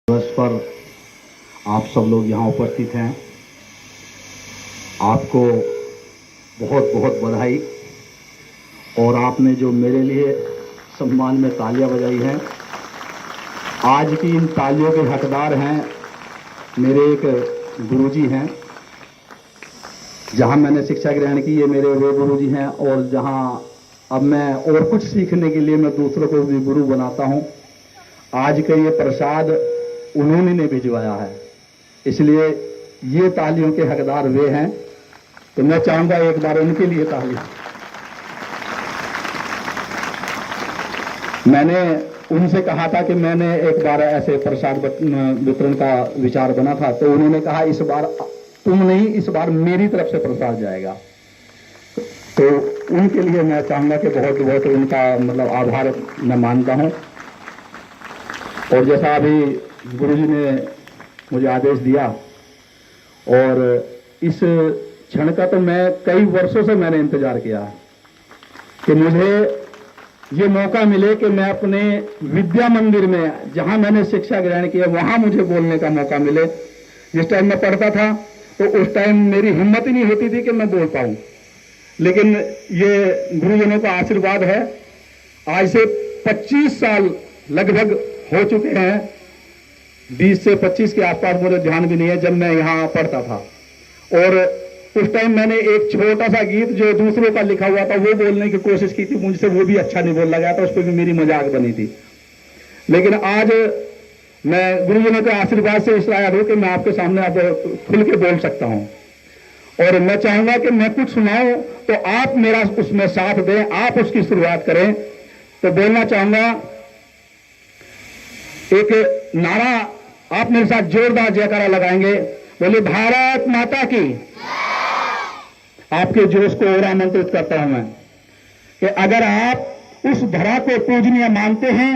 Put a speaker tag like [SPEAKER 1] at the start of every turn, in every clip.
[SPEAKER 1] दिवस पर आप सब लोग यहाँ उपस्थित हैं। आपको बहुत बहुत बधाई। और आपने जो मेरे लिए सम्मान में तालियां बजाई हैं, आज की इन तालियों के हकदार हैं मेरे एक गुरुजी हैं। जहाँ मैंने शिक्षा ग्रहण की, ये मेरे वे गुरुजी हैं। और जहाँ अब मैं और कुछ सीखने के लिए मैं दूसरों को भी गुरु बनाता हूँ, आज का ये प्रसाद उन्होंने ने भिजवाया है, इसलिए ये तालियों के हकदार वे हैं। तो मैं चाहूंगा एक बार उनके लिए तालियां। मैंने उनसे कहा था कि मैंने एक बार ऐसे प्रसाद वितरण का विचार बना था, तो उन्होंने कहा इस बार तुम नहीं, इस बार मेरी तरफ से प्रसाद जाएगा। तो उनके लिए मैं चाहूंगा कि बहुत बहुत उनका आभार मैं मानता हूं। और जैसा अभी गुरुजी ने मुझे आदेश दिया, और इस क्षण का तो मैं कई वर्षों से मैंने इंतजार किया कि मुझे ये मौका मिले कि मैं अपने विद्या मंदिर में, जहां मैंने शिक्षा ग्रहण किया, वहां मुझे बोलने का मौका मिले। जिस टाइम मैं पढ़ता था तो उस टाइम मेरी हिम्मत ही नहीं होती थी कि मैं बोल पाऊं, लेकिन ये गुरुजनों का आशीर्वाद है। आज से 25 साल लगभग हो चुके हैं, 20 से 25 के आसपास, मुझे ध्यान भी नहीं है, जब मैं यहाँ पढ़ता था। और उस टाइम मैंने एक छोटा सा गीत जो दूसरों का लिखा हुआ था वो बोलने की कोशिश की थी, मुझसे वो भी अच्छा नहीं बोल लगा था, उस पर भी मेरी मजाक बनी थी। लेकिन आज मैं गुरुजनों के आशीर्वाद से इस लायक हूं कि मैं आपके सामने अब खुल के बोल सकता हूं। और मैं चाहूंगा कि मैं कुछ सुनाऊं तो आप मेरा उसमें साथ दें, आप उसकी शुरुआत करें। तो बोलना चाहूंगा, एक नारा आप मेरे साथ जोरदार जयकारा लगाएंगे, बोले भारत माता की। आपके जोश को और आमंत्रित करता हूं मैं कि अगर आप उस धरा को पूजनीय मानते हैं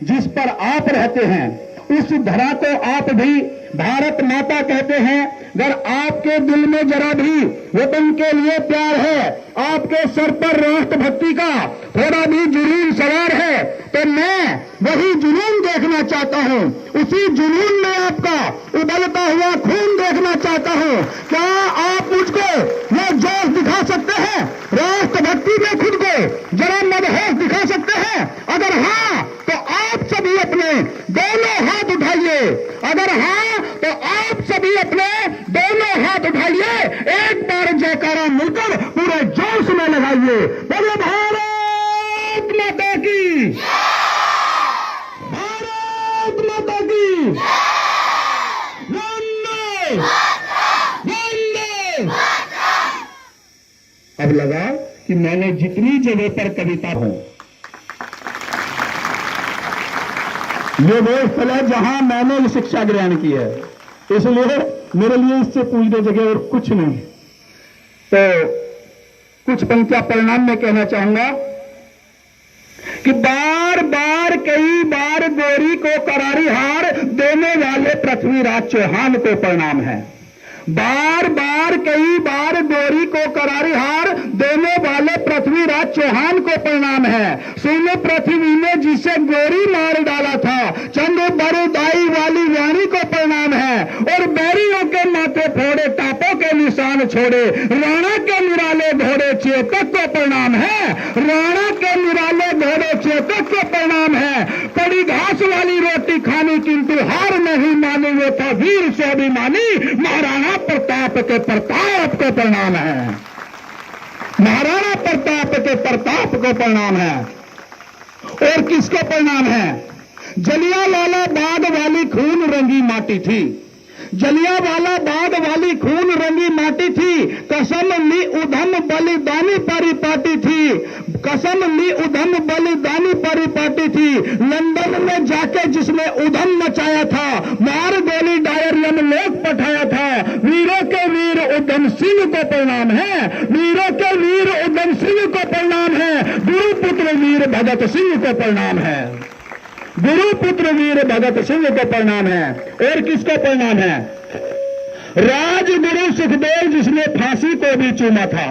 [SPEAKER 1] जिस पर आप रहते हैं, उस धरा को आप भी भारत माता कहते हैं, अगर आपके दिल में जरा भी वतन के लिए प्यार है, आपके सर पर राष्ट्रभक्ति का थोड़ा भी जुनून सवार है, तो मैं वही जुनून देखना चाहता हूं। उसी जुनून में आपका उबलता हुआ खून देखना चाहता हूं। क्या आप मुझको यह जोश दिखा सकते हैं, राष्ट्रभक्ति में खुद को जरा मदहोश दिखा सकते हैं? अगर हाँ तो आप सभी अपने दोनों हाथ उठाइए। अगर हाँ तो आप सभी अपने दोनों हाथ उठाइए, एक बार जयकारा मिलकर पूरे जोश में लगाइए। बोलो भारत माता की, भारत माता की, वंदे वंदे। अब लगा कि मैंने जितनी जगह पर कविता हूं, ये वो स्थल है जहां मैंने शिक्षा ग्रहण की है, इसलिए मेरे लिए इससे पूछने जगह और कुछ नहीं। तो कुछ पंक्तियां परिणाम में कहना चाहूंगा कि बार बार कई बार गोरी को करारी हार देने वाले पृथ्वीराज चौहान को प्रणाम है। बार बार कई बार गोरी को करारी हार देने वाले पृथ्वीराज चौहान को प्रणाम है। सुन पृथ्वी ने जिसे गोरी मार डाला था, चंद बरुदाई वाली वाणी को प्रणाम है। और बैरियों के माथे फोड़े, टापों के निशान छोड़े, राणा के निराले घोड़े चेतक को प्रणाम है। राणा के निराले घोड़े चेतक को प्रणाम है। कड़ी घास वाली रोटी खानी किंतु हार नहीं मानी, वो था वीर स्वाभिमानी, महाराणा प्रताप के प्रताप को प्रणाम है। महाराणा प्रताप के प्रताप को प्रणाम है। और किसको प्रणाम है? जलियांवाला बाग वाली खून रंगी माटी थी, जलियांवाला बाग वाली खून रंगी माटी थी। कसम ली उधम बलिदानी परिपाटी थी, कसम ली उधम बलिदानी परिपाटी थी। लंदन में जाके जिसने उधम मचाया था, मार गोली डायर यमलोक पठाया था। वीरों के वीर उधम सिंह को प्रणाम है, वीरों के वीर उधम सिंह को प्रणाम है। गुरुपुत्र वीर भगत सिंह को प्रणाम है, गुरुपुत्र वीर भगत सिंह को प्रणाम है। और किसको प्रणाम है? राजगुरु सुखदेव जिसने फांसी को भी चूमा था,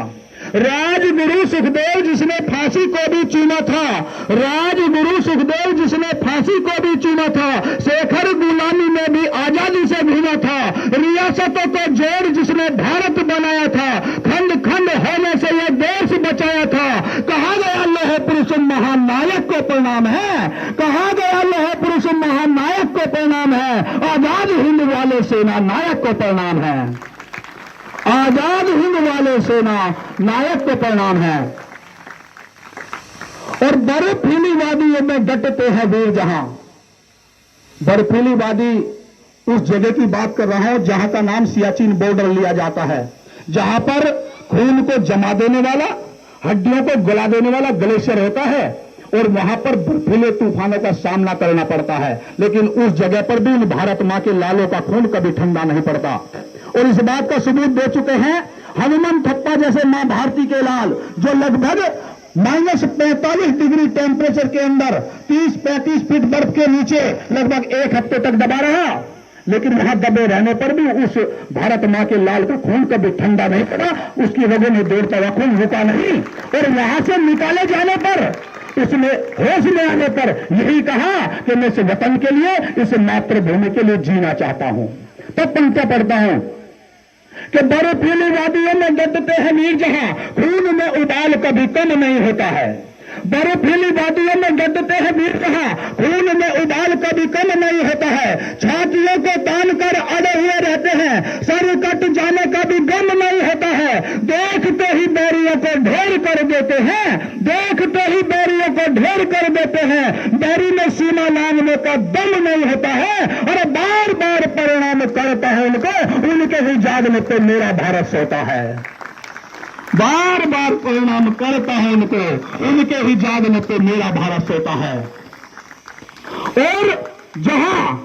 [SPEAKER 1] राजगुरु सुखदेव जिसने फांसी को भी चूमा था, राजगुरु सुखदेव जिसने फांसी को भी चूमा था। शेखर गुलामी में विरासतों को जोड़ जिसने भारत बनाया था, खंड खंड होने से यह देश बचाया था। कहा गया लौह पुरुष महानायक को प्रणाम है, कहा गया लौह पुरुष महानायक को प्रणाम है। आजाद हिंद वाले सेना नायक को प्रणाम है, आजाद हिंद वाले सेना नायक को प्रणाम है। और बर्फीली वादियों में डटते हैं वीर जहां। बर्फीली वादी उस जगह की बात कर रहा हूं जहां का नाम सियाचिन बॉर्डर लिया जाता है, जहां पर खून को जमा देने वाला, हड्डियों को गला देने वाला ग्लेशियर होता है और वहां पर बर्फीले तूफानों का सामना करना पड़ता है। लेकिन उस जगह पर भी इन भारत मां के लालों का खून कभी ठंडा नहीं पड़ता। और इस बात का सबूत दे चुके हैं हनुमान थप्पा जैसे मां भारती के लाल, जो लगभग -45 डिग्री टेम्परेचर के अंदर 30-35 फीट बर्फ के नीचे लगभग 1 हफ्ते तक दबा रहा, लेकिन वहां दबे रहने पर भी उस भारत मां के लाल का खून कभी ठंडा नहीं पड़ा, उसकी रगों में दौड़ता हुआ खून रुका नहीं। और वहां से निकाले जाने पर, उसने होश में आने पर यही कहा कि मैं इस वतन के लिए, इस मातृभूमि के लिए जीना चाहता हूं। तब पंक्तियां पढ़ता हूं कि बर्फीली वादियों में डटते हैं वीर जहां, खून में उबाल कभी कम नहीं होता है। बर्फीली वादियों में डटते हैं वीर जहां, खून में उबाल कभी कम नहीं होता है। छातियों को तान कर अड़े हुए रहते हैं, सर कट जाने का भी गम नहीं होता है। देखते ही बैरियों को ढेर कर देते हैं, देखते ही बैरियों को ढेर कर देते हैं। बैरी में सीमा लांघने का दम नहीं होता है और बार बार परिणाम करता है उनको, उनके ही जागने पे मेरा भारत सोता है। बार बार परिणाम करता है उनको, उनके ही जागने पे मेरा भारत सोता है। और जहां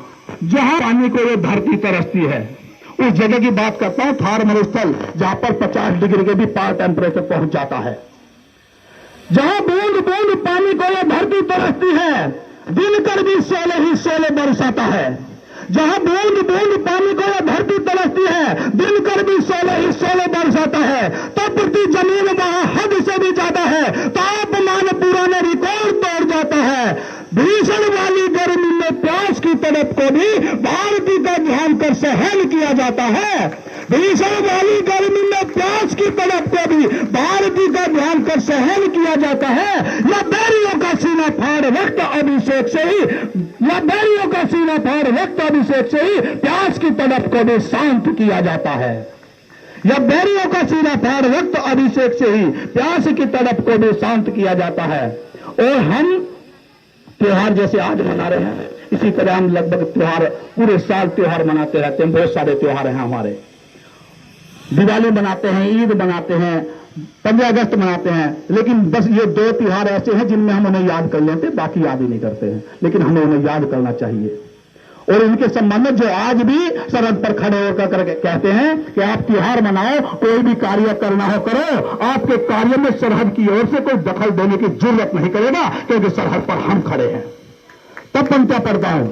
[SPEAKER 1] जहां पानी को ये धरती तरसती है, उस जगह की बात करता हूं, थार मरुस्थल, जहां पर 50 डिग्री के भी पार टेम्परेचर पहुंच जाता है। जहां बूंद बूंद पानी को ये धरती तरसती है, दिनकर भी 16 ही 16 बरसाता है। जहां बूंद बूंद पानी को यह धरती तरसती है, दिनकर भी 16 ही 16 बरसाता है। तपती जमीन वहां हद से भी ज्यादा है, तापमान पुराने रिकॉर्ड तोड़ जाता है। भीषण वाली गर्मी में प्यास की तड़प को भी भारती का ध्यान कर सहन किया जाता है। भीषण वाली गर्मी में प्यास की तड़प को भी भारती का ध्यान कर सहन किया जाता है। या बैरियों का सीना फाड़ रक्त अभिषेक से ही, या बैरियों का सीना फाड़ रक्त अभिषेक से ही प्यास की तड़प को भी शांत किया जाता है। या बैरियों का सीना फाड़ रक्त अभिषेक से ही प्यास की तड़प को भी शांत किया जाता है। और हम त्योहार जैसे आज मना रहे हैं, इसी तरह हम लगभग त्योहार पूरे साल त्योहार मनाते रहते हैं। बहुत सारे त्योहार हैं हमारे, दिवाली मनाते हैं, ईद मनाते हैं, 15 अगस्त मनाते हैं, लेकिन बस ये 2 त्योहार ऐसे हैं जिनमें हम उन्हें याद कर लेते हैं, बाकी याद ही नहीं करते हैं। लेकिन हमें उन्हें याद करना चाहिए। और इनके संबंध में जो आज भी सरहद पर खड़े होकर कहते हैं कि आप त्योहार मनाओ, कोई भी कार्य करना हो करो, आपके कार्य में सरहद की ओर से कोई दखल देने की जरूरत नहीं करेगा, क्योंकि सरहद पर हम खड़े हैं। तब पंक्तियां पढ़ता हूं